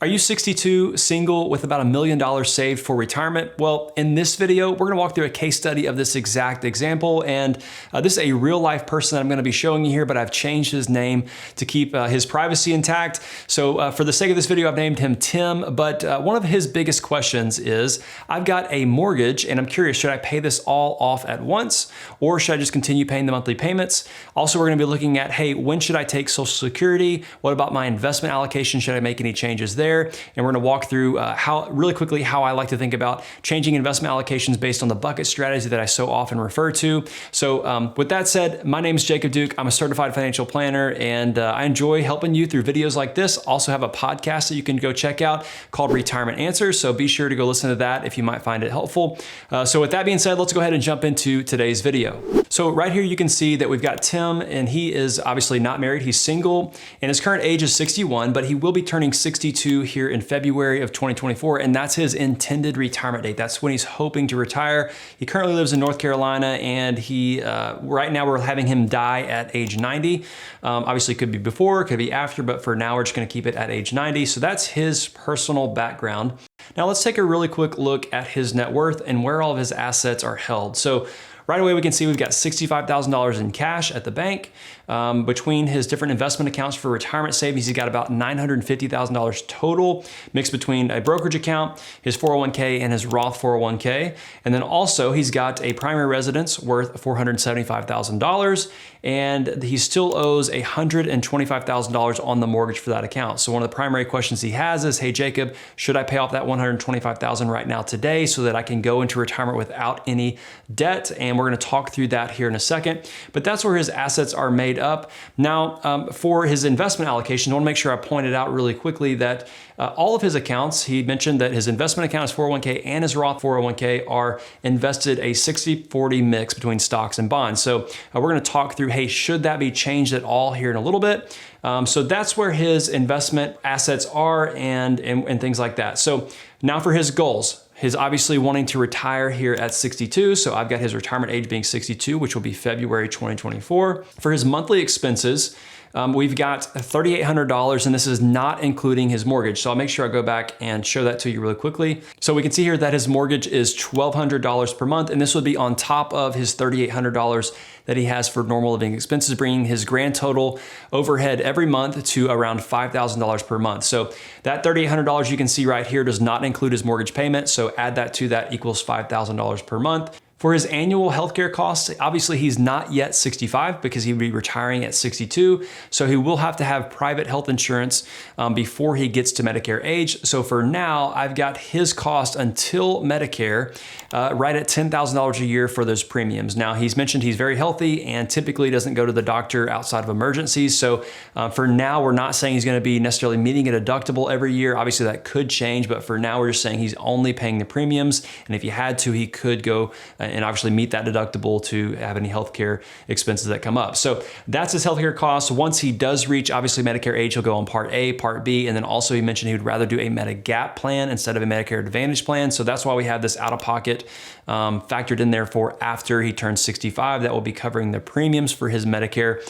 Are you 62, single, with about $1 million saved for retirement? Well, in this video, we're gonna walk through a case study of this exact example. And this is a real life person that I'm gonna be showing you here, but I've changed his name to keep his privacy intact. So for the sake of this video, I've named him Tim, but one of his biggest questions is, I've got a mortgage and I'm curious, should I pay this all off at once or should I just continue paying the monthly payments? Also, we're gonna be looking at, hey, when should I take Social Security? What about my investment allocation? Should I make any changes there? And we're gonna walk through really quickly how I like to think about changing investment allocations based on the bucket strategy that I so often refer to. So with that said, my name is Jacob Duke. I'm a certified financial planner and I enjoy helping you through videos like this. Also have a podcast that you can go check out called Retirement Answers. So be sure to go listen to that if you might find it helpful. So with that being said, let's go ahead and jump into today's video. So right here you can see that we've got Tim and he is obviously not married. He's single and his current age is 61, but he will be turning 62 here in February of 2024, and that's his intended retirement date. That's when he's hoping to retire. He currently lives in North Carolina, and he right now we're having him die at age 90. Obviously, it could be before, it could be after, but for now we're just going to keep it at age 90. So that's his personal background. Now let's take a really quick look at his net worth and where all of his assets are held. So right away, we can see we've got $65,000 in cash at the bank. Between his different investment accounts for retirement savings, he's got about $950,000 total, mixed between a brokerage account, his 401k, and his Roth 401k. And then also he's got a primary residence worth $475,000, and he still owes $125,000 on the mortgage for that account. So one of the primary questions he has is, hey, Jacob, should I pay off that $125,000 right now today so that I can go into retirement without any debt? And we're going to talk through that here in a second. But that's where his assets are made up. Now, for his investment allocation, I want to make sure I pointed out really quickly that all of his accounts, he mentioned that his investment account, his 401k and his Roth 401k are invested a 60-40 mix between stocks and bonds. So we're going to talk through, hey, should that be changed at all here in a little bit? So that's where his investment assets are and things like that. So now for his goals. He's obviously wanting to retire here at 62. So I've got his retirement age being 62, which will be February 2024. For his monthly expenses, we've got $3,800, and this is not including his mortgage. So I'll make sure I go back and show that to you really quickly. So we can see here that his mortgage is $1,200 per month, and this would be on top of his $3,800 that he has for normal living expenses, bringing his grand total overhead every month to around $5,000 per month. So that $3,800 you can see right here does not include his mortgage payment. So add that to that equals $5,000 per month. For his annual healthcare costs, obviously he's not yet 65 because he would be retiring at 62. So he will have to have private health insurance before he gets to Medicare age. So for now, I've got his cost until Medicare right at $10,000 a year for those premiums. Now he's mentioned he's very healthy and typically doesn't go to the doctor outside of emergencies. So for now, we're not saying he's gonna be necessarily meeting a deductible every year. Obviously that could change, but for now we're just saying he's only paying the premiums. And if he had to, he could go and obviously meet that deductible to have any healthcare expenses that come up. So that's his healthcare costs. Once he does reach obviously Medicare age, he'll go on Part A, Part B, and then also he mentioned he would rather do a Medigap plan instead of a Medicare Advantage plan. So that's why we have this out-of-pocket factored in there for after he turns 65. That will be covering the premiums for his Medicare,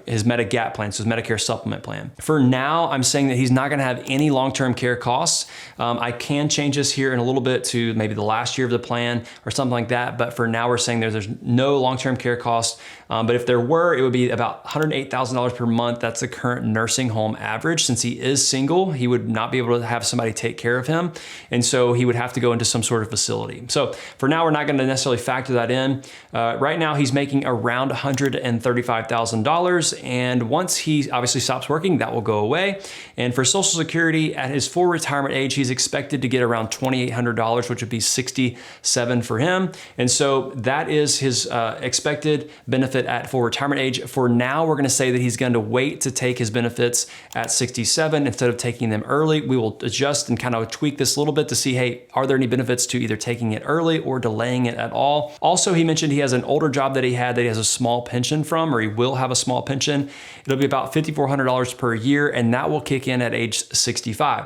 his Medigap plan, so his Medicare supplement plan. For now, I'm saying that he's not gonna have any long-term care costs. I can change this here in a little bit to maybe the last year of the plan or something like that. But for now, we're saying there's no long-term care costs. But if there were, it would be about $108,000 per month. That's the current nursing home average. Since he is single, he would not be able to have somebody take care of him. And so he would have to go into some sort of facility. So for now, we're not going to necessarily factor that in. Right now, he's making around $135,000. And once he obviously stops working, that will go away. And for Social Security, at his full retirement age, he's expected to get around $2,800, which would be $67,000 for him. And so that is his expected benefit at full retirement age. For now, we're going to say that he's going to wait to take his benefits at 67 instead of taking them early. We will adjust and kind of tweak this a little bit to see, hey, are there any benefits to either taking it early or delaying it at all? Also, he mentioned he has an older job that he had that he has a small pension from, or he will have a small pension. It'll be about $5,400 per year, and that will kick in at age 65.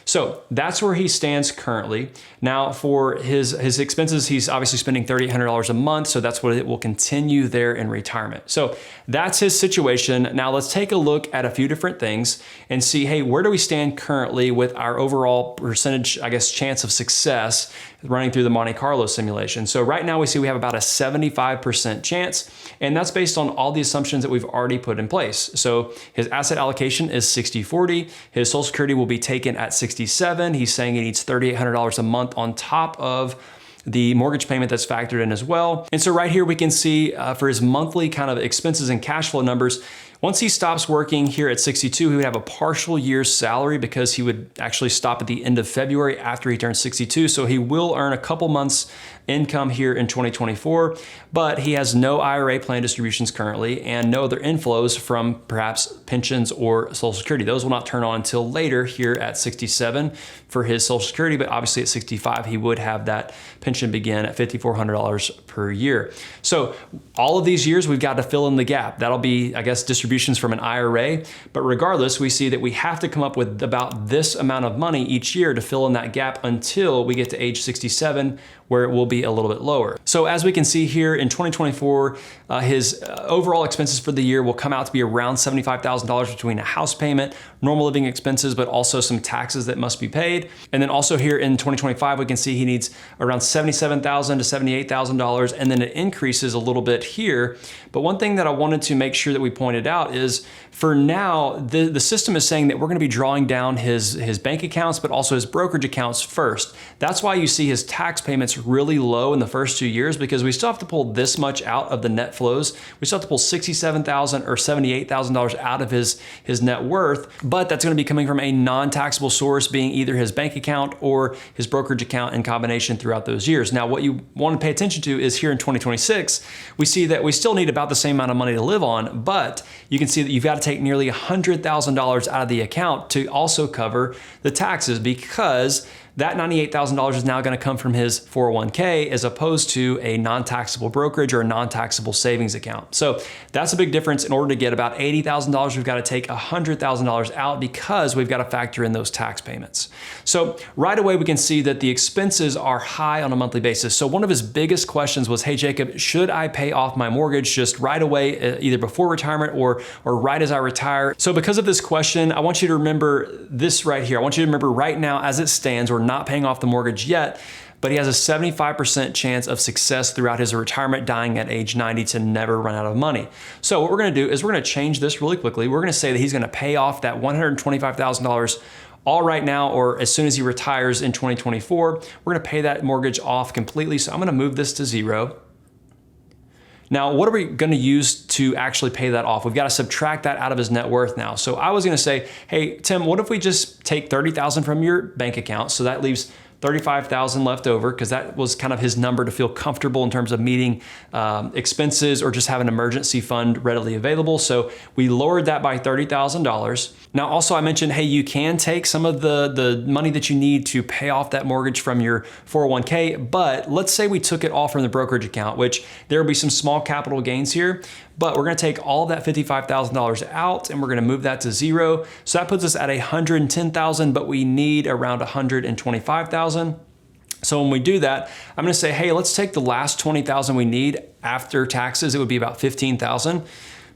So that's where he stands currently. Now for his expenses, he's obviously spending $3,800 a month, so that's what it will continue there in retirement. So that's his situation. Now let's take a look at a few different things and see, hey, where do we stand currently with our overall percentage, I guess, chance of success running through the Monte Carlo simulation. So right now we see we have about a 75% chance, and that's based on all the assumptions that we've already put in place. So his asset allocation is 60-40. His Social Security will be taken at 67. He's saying he needs $3,800 a month on top of the mortgage payment that's factored in as well. And so right here we can see for his monthly kind of expenses and cash flow numbers, once he stops working here at 62, he would have a partial year's salary because he would actually stop at the end of February after he turns 62. So he will earn a couple months income here in 2024, but he has no IRA plan distributions currently and no other inflows from perhaps pensions or Social Security. Those will not turn on until later here at 67 for his Social Security, but obviously at 65, he would have that pension begin at $5,400 per year. So all of these years, we've got to fill in the gap. That'll be, I guess, distributions from an IRA, but regardless, we see that we have to come up with about this amount of money each year to fill in that gap until we get to age 67, where it will be a little bit lower. So as we can see here in 2024, his overall expenses for the year will come out to be around $75,000 between a house payment, normal living expenses, but also some taxes that must be paid. And then also here in 2025, we can see he needs around $77,000 to $78,000, and then it increases a little bit here. But one thing that I wanted to make sure that we pointed out is for now, the system is saying that we're gonna be drawing down his bank accounts, but also his brokerage accounts first. That's why you see his tax payments really low in the first 2 years, because we still have to pull this much out of the net flows. We still have to pull $67,000 or $78,000 out of his net worth, but that's gonna be coming from a non-taxable source, being either his bank account or his brokerage account in combination throughout those years. Now, what you wanna pay attention to is here in 2026, we see that we still need about the same amount of money to live on, but you can see that you've got to take nearly $100,000 out of the account to also cover the taxes, because that $98,000 is now going to come from his 401k as opposed to a non-taxable brokerage or a non-taxable savings account. So that's a big difference. In order to get about $80,000, we've got to take $100,000 out because we've got to factor in those tax payments. So right away, we can see that the expenses are high on a monthly basis. So one of his biggest questions was, hey, Jacob, should I pay off my mortgage just right away, either before retirement or right as I retire? So because of this question, I want you to remember this right here. I want you to remember right now, as it stands, we're not paying off the mortgage yet, but he has a 75% chance of success throughout his retirement, dying at age 90 to never run out of money. So what we're gonna do is we're gonna change this really quickly. We're gonna say that he's gonna pay off that $125,000 all right now, or as soon as he retires in 2024, we're gonna pay that mortgage off completely. So I'm gonna move this to 0. Now, what are we gonna use to actually pay that off? We've got to subtract that out of his net worth now. So I was gonna say, hey, Tim, what if we just take $30,000 from your bank account? So that leaves $35,000 left over, because that was kind of his number to feel comfortable in terms of meeting expenses or just have an emergency fund readily available. So we lowered that by $30,000. Now, also I mentioned, hey, you can take some of the money that you need to pay off that mortgage from your 401k, but let's say we took it all from the brokerage account, which there will be some small capital gains here, but we're gonna take all of that $55,000 out and we're gonna move that to 0. So that puts us at $110,000, but we need around $125,000. So when we do that, I'm gonna say, hey, let's take the last $20,000 we need after taxes. It would be about $15,000.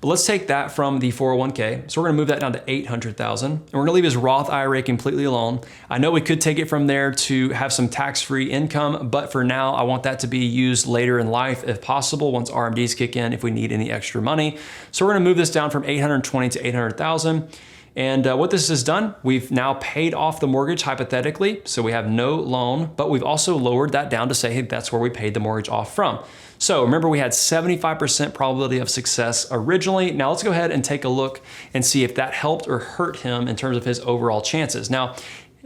But let's take that from the 401k. So we're gonna move that down to $800,000. And we're gonna leave his Roth IRA completely alone. I know we could take it from there to have some tax-free income, but for now, I want that to be used later in life if possible, once RMDs kick in, if we need any extra money. So we're gonna move this down from $820,000 to $800,000. And what this has done, we've now paid off the mortgage hypothetically, so we have no loan, but we've also lowered that down to say, hey, that's where we paid the mortgage off from. So remember, we had 75% probability of success originally. Now let's go ahead and take a look and see if that helped or hurt him in terms of his overall chances. Now,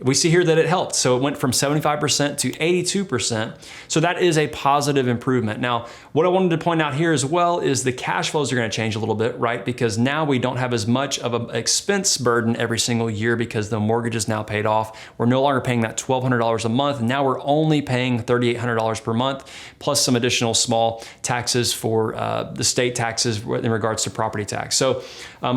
we see here that it helped. So it went from 75% to 82%. So that is a positive improvement. Now, what I wanted to point out here as well is the cash flows are going to change a little bit, right? Because now we don't have as much of an expense burden every single year because the mortgage is now paid off. We're no longer paying that $1,200 a month. Now we're only paying $3,800 per month, plus some additional small taxes for the state taxes in regards to property tax. So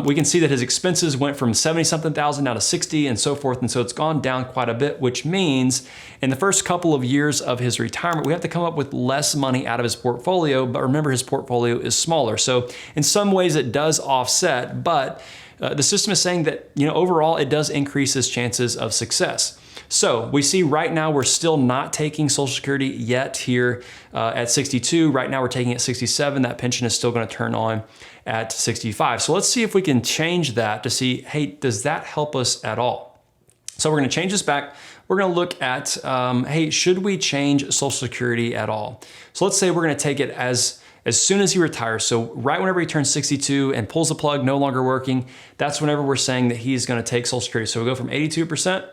we can see that his expenses went from 70-something thousand down to 60 and so forth. And so it's gone down down quite a bit, which means in the first couple of years of his retirement, we have to come up with less money out of his portfolio. But remember, his portfolio is smaller. So in some ways it does offset, but the system is saying that, overall it does increase his chances of success. So we see right now we're still not taking Social Security yet here at 62. Right now we're taking it at 67. That pension is still going to turn on at 65. So let's see if we can change that to see, hey, does that help us at all? So we're going to change this back. We're going to look at, hey, should we change Social Security at all? So let's say we're going to take it as soon as he retires. So right whenever he turns 62 and pulls the plug, no longer working, that's whenever we're saying that he's going to take Social Security. So we go from 82%.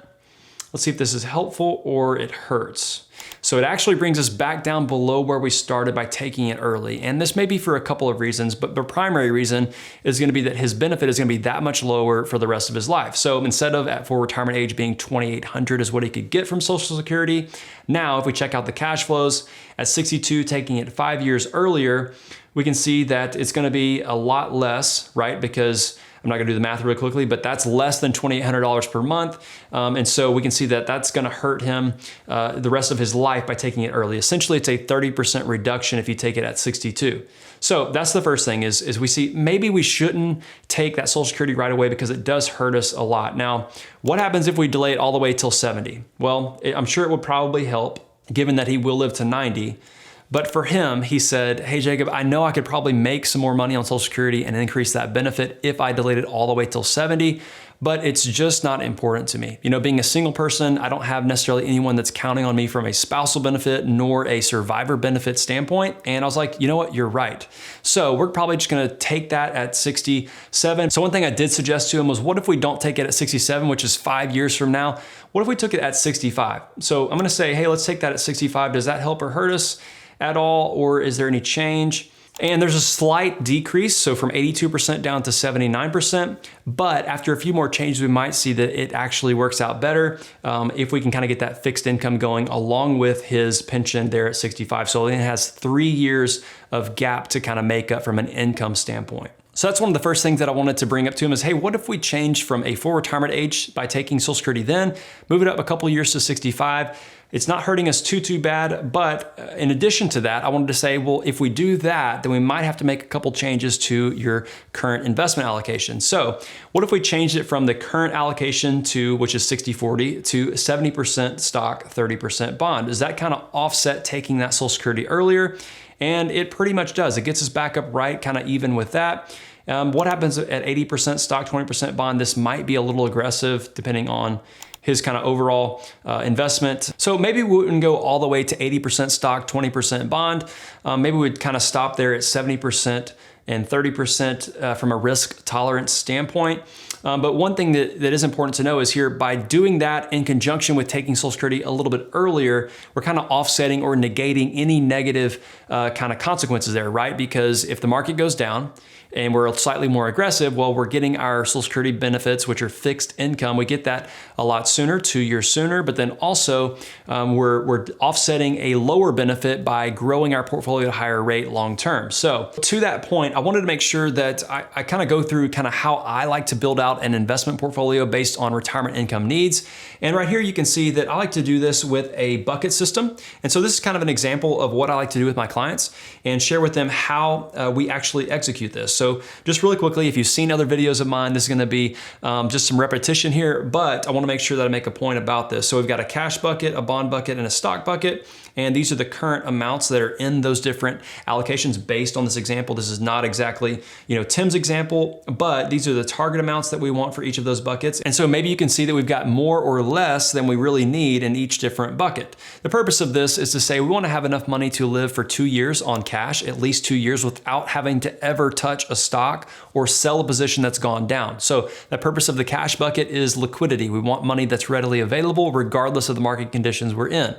Let's see if this is helpful or it hurts. So it actually brings us back down below where we started by taking it early. And this may be for a couple of reasons, but the primary reason is going to be that his benefit is going to be that much lower for the rest of his life. So instead of at full retirement age being $2,800 is what he could get from Social Security, now if we check out the cash flows at 62, taking it 5 years earlier, we can see that it's going to be a lot less, right? Because I'm not going to do the math really quickly, but that's less than $2,800 per month. And so we can see that that's going to hurt him the rest of his life by taking it early. Essentially, it's a 30% reduction if you take it at 62. So that's the first thing is we see maybe we shouldn't take that Social Security right away because it does hurt us a lot. Now, what happens if we delay it all the way till 70? Well, I'm sure it would probably help given that he will live to 90. But for him, he said, hey, Jacob, I know I could probably make some more money on Social Security and increase that benefit if I delayed it all the way till 70, but it's just not important to me. Being a single person, I don't have necessarily anyone that's counting on me from a spousal benefit nor a survivor benefit standpoint. And I was like, you know what, you're right. So we're probably just gonna take that at 67. So one thing I did suggest to him was, what if we don't take it at 67, which is 5 years from now? What if we took it at 65? So I'm gonna say, hey, let's take that at 65. Does that help or hurt us at all, or is there any change? And there's a slight decrease, so from 82% down to 79%, but after a few more changes, we might see that it actually works out better if we can kind of get that fixed income going along with his pension there at 65. So it has 3 years of gap to kind of make up from an income standpoint. So that's one of the first things that I wanted to bring up to him is, hey, what if we change from a full retirement age by taking Social Security then, move it up a couple years to 65? It's not hurting us too bad, but in addition to that, I wanted to say, well, if we do that, then we might have to make a couple changes to your current investment allocation. So what if we changed it from the current allocation to, which is 60-40, to 70% stock, 30% bond? Does that kind of offset taking that Social Security earlier? And it pretty much does. It gets us back up right, kind of even with that. What happens at 80% stock, 20% bond? This might be a little aggressive depending on his kind of overall investment. So maybe we wouldn't go all the way to 80% stock, 20% bond. Maybe we'd kind of stop there at 70% and 30% from a risk tolerance standpoint. But one thing that is important to know is here, by doing that in conjunction with taking Social Security a little bit earlier, we're kind of offsetting or negating any negative kind of consequences there, right? Because if the market goes down and we're slightly more aggressive, well, we're getting our Social Security benefits, which are fixed income. We get that a lot sooner, 2 years sooner, but then also we're offsetting a lower benefit by growing our portfolio at a higher rate long-term. So to that point, I wanted to make sure that I kind of go through kind of how I like to build out an investment portfolio based on retirement income needs. And right here, you can see that I like to do this with a bucket system. And so this is kind of an example of what I like to do with my clients and share with them how we actually execute this. So just really quickly, if you've seen other videos of mine, this is going to be just some repetition here, but I want to make sure that I make a point about this. So we've got a cash bucket, a bond bucket, and a stock bucket. And these are the current amounts that are in those different allocations based on this example. This is not exactly, Tim's example, but these are the target amounts that we want for each of those buckets. And so maybe you can see that we've got more or less than we really need in each different bucket. The purpose of this is to say we want to have enough money to live for 2 years on cash, at least 2 years, without having to ever touch a stock or sell a position that's gone down. So the purpose of the cash bucket is liquidity. We want money that's readily available regardless of the market conditions we're in.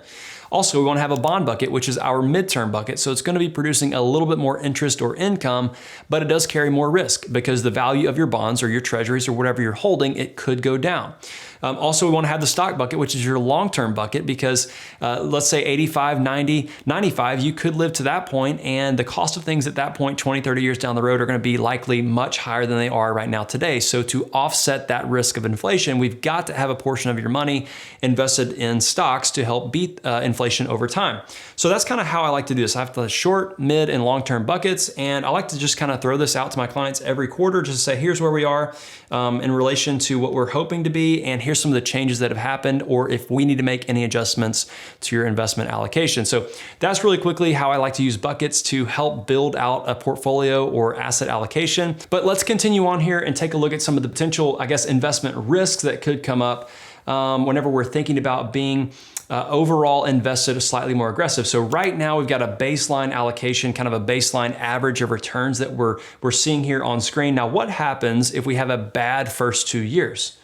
Also, we want to have a bond bucket, which is our midterm bucket. So it's going to be producing a little bit more interest or income, but it does carry more risk because the value of your bonds or your treasuries or whatever you're holding, it could go down. Also, we want to have the stock bucket, which is your long-term bucket, because let's say 85, 90, 95, you could live to that point, and the cost of things at that point, 20, 30 years down the road, are going to be likely much higher than they are right now today. So to offset that risk of inflation, we've got to have a portion of your money invested in stocks to help beat inflation over time. So that's kind of how I like to do this. I have the short, mid, and long-term buckets, and I like to just kind of throw this out to my clients every quarter just to say, here's where we are in relation to what we're hoping to be, and here's some of the changes that have happened, or if we need to make any adjustments to your investment allocation. So that's really quickly how I like to use buckets to help build out a portfolio or asset allocation. But let's continue on here and take a look at some of the potential, I guess, investment risks that could come up whenever we're thinking about being overall invested or slightly more aggressive. So right now we've got a baseline allocation, kind of a baseline average of returns that we're seeing here on screen. Now, what happens if we have a bad first 2 years?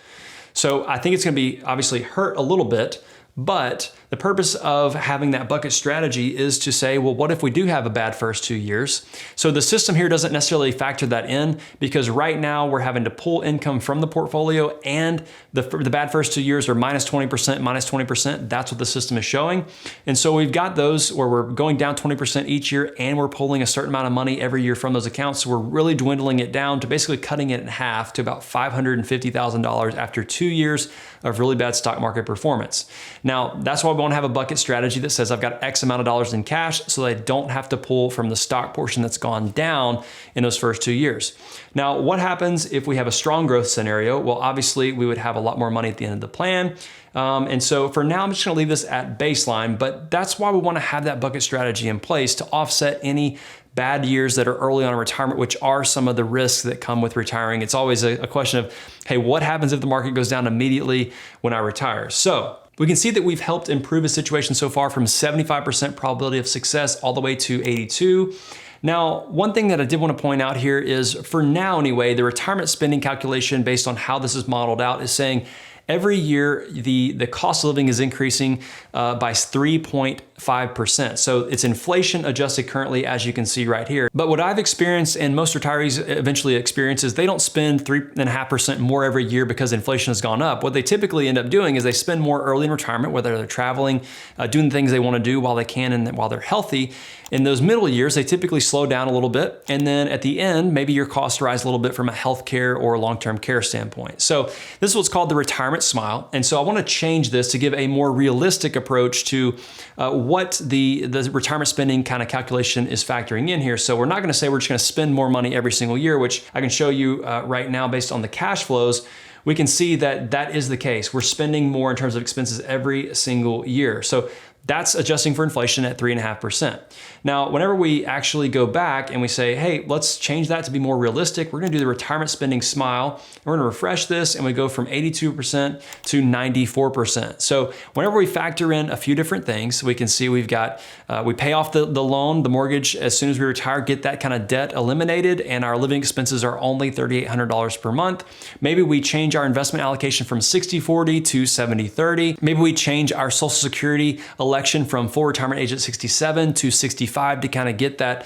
So I think it's going to be obviously hurt a little bit, but the purpose of having that bucket strategy is to say, well, what if we do have a bad first 2 years? So the system here doesn't necessarily factor that in, because right now we're having to pull income from the portfolio, and the bad first 2 years are minus 20%. That's what the system is showing. And so we've got those where we're going down 20% each year, and we're pulling a certain amount of money every year from those accounts. So we're really dwindling it down to basically cutting it in half to about $550,000 after 2 years of really bad stock market performance. Now, that's why we want to have a bucket strategy that says I've got X amount of dollars in cash so that I don't have to pull from the stock portion that's gone down in those first 2 years. Now, what happens if we have a strong growth scenario? Well, obviously we would have a lot more money at the end of the plan. And so for now, I'm just gonna leave this at baseline, but that's why we wanna have that bucket strategy in place to offset any bad years that are early on in retirement, which are some of the risks that come with retiring. It's always a question of, hey, what happens if the market goes down immediately when I retire? So we can see that we've helped improve a situation so far from 75% probability of success all the way to 82. Now, one thing that I did want to point out here is, for now anyway, the retirement spending calculation based on how this is modeled out is saying every year the cost of living is increasing by 3.5%. So it's inflation adjusted currently, as you can see right here. But what I've experienced, and most retirees eventually experience, is they don't spend 3.5% more every year because inflation has gone up. What they typically end up doing is they spend more early in retirement, whether they're traveling, doing things they want to do while they can and while they're healthy. In those middle years, they typically slow down a little bit. And then at the end, maybe your costs rise a little bit from a healthcare or long-term care standpoint. So this is what's called the retirement smile. And so I want to change this to give a more realistic approach to what the retirement spending kind of calculation is factoring in here. So we're not going to say we're just going to spend more money every single year, which I can show you right now based on the cash flows. We can see that that is the case. We're spending more in terms of expenses every single year. So that's adjusting for inflation at 3.5%. Now, whenever we actually go back and we say, hey, let's change that to be more realistic, we're gonna do the retirement spending smile. We're gonna refresh this, and we go from 82% to 94%. So whenever we factor in a few different things, we can see we've got, we pay off the loan, the mortgage as soon as we retire, get that kind of debt eliminated, and our living expenses are only $3,800 per month. Maybe we change our investment allocation from 60-40 to 70-30. Maybe we change our Social Security election from full retirement age at 67 to 65 to kind of get that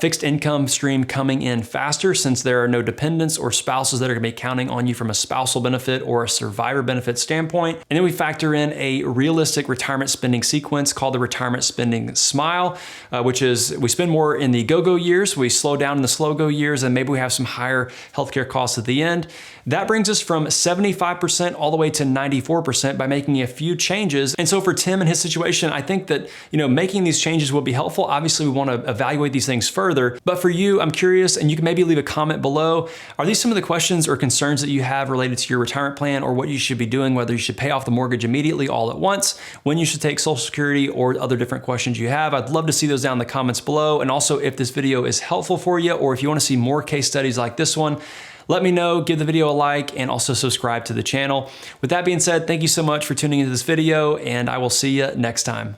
fixed income stream coming in faster, since there are no dependents or spouses that are going to be counting on you from a spousal benefit or a survivor benefit standpoint. And then we factor in a realistic retirement spending sequence called the retirement spending smile, which is we spend more in the go-go years, we slow down in the slow-go years, and maybe we have some higher healthcare costs at the end. That brings us from 75% all the way to 94% by making a few changes. And so for Tim and his situation, I think that, making these changes will be helpful. Obviously, we want to evaluate these things further. But for you, I'm curious, and you can maybe leave a comment below. Are these some of the questions or concerns that you have related to your retirement plan, or what you should be doing, whether you should pay off the mortgage immediately all at once, when you should take Social Security, or other different questions you have? I'd love to see those down in the comments below. And also, if this video is helpful for you, or if you want to see more case studies like this one, let me know, give the video a like, and also subscribe to the channel. With that being said, thank you so much for tuning into this video, and I will see you next time.